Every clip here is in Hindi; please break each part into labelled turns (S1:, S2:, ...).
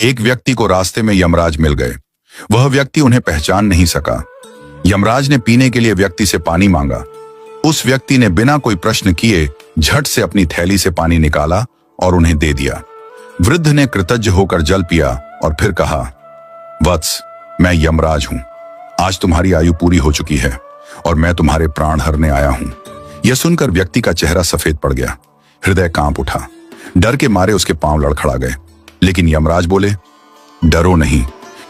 S1: एक व्यक्ति को रास्ते में यमराज मिल गए। वह व्यक्ति उन्हें पहचान नहीं सका। यमराज ने पीने के लिए व्यक्ति से पानी मांगा। उस व्यक्ति ने बिना कोई प्रश्न किए झट से अपनी थैली से पानी निकाला और उन्हें दे दिया। वृद्ध ने कृतज्ञ होकर जल पिया और फिर कहा, वत्स, मैं यमराज हूं। आज तुम्हारी आयु पूरी हो चुकी है और मैं तुम्हारे प्राण हरने आया हूं। यह सुनकर व्यक्ति का चेहरा सफेद पड़ गया। हृदय कांप उठा। डर के मारे उसके पांव लड़खड़ा गए। लेकिन यमराज बोले, डरो नहीं,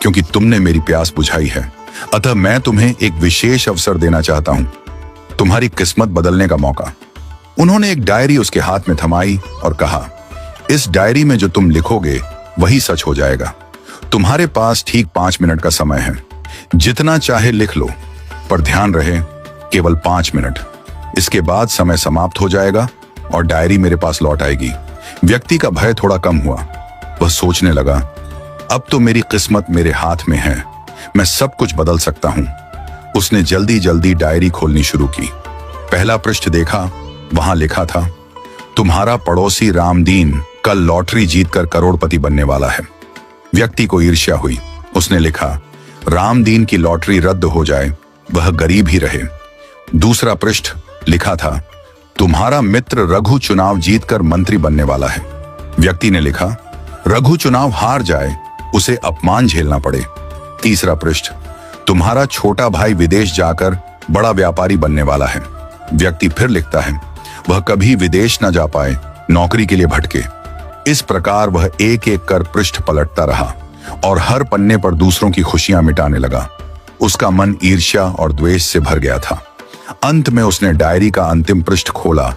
S1: क्योंकि तुमने मेरी प्यास बुझाई है। अतः मैं तुम्हें एक विशेष अवसर देना चाहता हूं, तुम्हारी किस्मत बदलने का मौका। उन्होंने एक डायरी उसके हाथ में थमाई और कहा, इस डायरी में जो तुम लिखोगे वही सच हो जाएगा। तुम्हारे पास ठीक 5 मिनट का समय है। जितना चाहे लिख लो, पर ध्यान रहे केवल 5 मिनट। इसके बाद समय समाप्त हो जाएगा और डायरी मेरे पास लौट आएगी। व्यक्ति का भय थोड़ा कम हुआ। वह सोचने लगा, अब तो मेरी किस्मत मेरे हाथ में है, मैं सब कुछ बदल सकता हूं। उसने जल्दी जल्दी डायरी खोलनी शुरू की। पहला पृष्ठ देखा। वहां लिखा था, तुम्हारा पड़ोसी रामदीन कल लॉटरी जीतकर करोड़पति बनने वाला है। व्यक्ति को ईर्ष्या हुई। उसने लिखा, रामदीन की लॉटरी रद्द हो जाए, वह गरीब ही रहे। दूसरा पृष्ठ लिखा था, तुम्हारा मित्र रघु चुनाव जीतकर मंत्री बनने वाला है। व्यक्ति ने लिखा, रघु चुनाव हार जाए, उसे अपमान झेलना पड़े। तीसरा पृष्ठ, तुम्हारा छोटा भाई विदेश जाकर बड़ा व्यापारी बनने वाला है। व्यक्ति फिर लिखता है, वह कभी विदेश न जा पाए, नौकरी के लिए भटके। इस प्रकार वह एक एक कर पृष्ठ पलटता रहा और हर पन्ने पर दूसरों की खुशियां मिटाने लगा। उसका मन ईर्ष्या और द्वेष से भर गया था। अंत में उसने डायरी का अंतिम पृष्ठ खोला।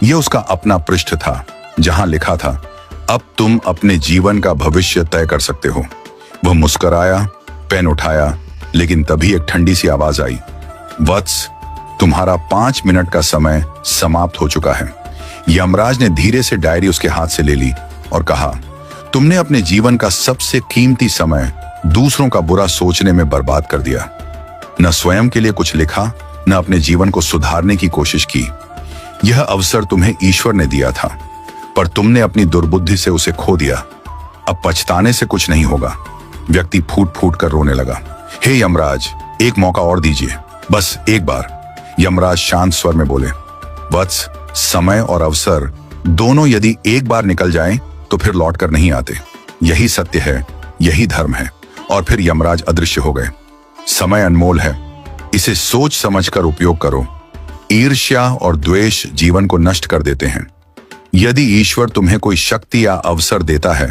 S1: यह उसका अपना पृष्ठ था, जहां लिखा था, अब तुम अपने जीवन का भविष्य तय कर सकते हो। वह मुस्कुराया, पेन उठाया, लेकिन तभी एक ठंडी सी आवाज आई, वत्स, तुम्हारा 5 मिनट का समय समाप्त हो चुका है। यमराज ने धीरे से डायरी उसके हाथ से ले ली और कहा, तुमने अपने जीवन का सबसे कीमती समय दूसरों का बुरा सोचने में बर्बाद कर दिया। न स्वयं के लिए कुछ लिखा, न अपने जीवन को सुधारने की कोशिश की। यह अवसर तुम्हें ईश्वर ने दिया था, पर तुमने अपनी दुर्बुद्धि से उसे खो दिया। अब पछताने से कुछ नहीं होगा। व्यक्ति फूट फूट कर रोने लगा। हे यमराज, एक मौका और दीजिए, बस एक बार। यमराज शांत स्वर में बोले, वत्स, समय और अवसर दोनों यदि एक बार निकल जाएं, तो फिर लौट कर नहीं आते। यही सत्य है, यही धर्म है। और फिर यमराज अदृश्य हो गए। समय अनमोल है, इसे सोच समझकर उपयोग करो। ईर्ष्या और द्वेष जीवन को नष्ट कर देते हैं। यदि ईश्वर तुम्हें कोई शक्ति या अवसर देता है,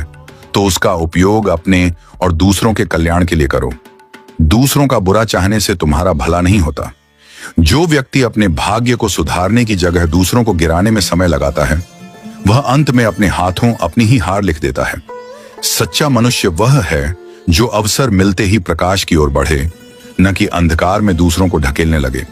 S1: तो उसका उपयोग अपने और दूसरों के कल्याण के लिए करो। दूसरों का बुरा चाहने से तुम्हारा भला नहीं होता। जो व्यक्ति अपने भाग्य को सुधारने की जगह दूसरों को गिराने में समय लगाता है, वह अंत में अपने हाथों अपनी ही हार लिख देता है। सच्चा मनुष्य वह है जो अवसर मिलते ही प्रकाश की ओर बढ़े, न कि अंधकार में दूसरों को ढकेलने लगे।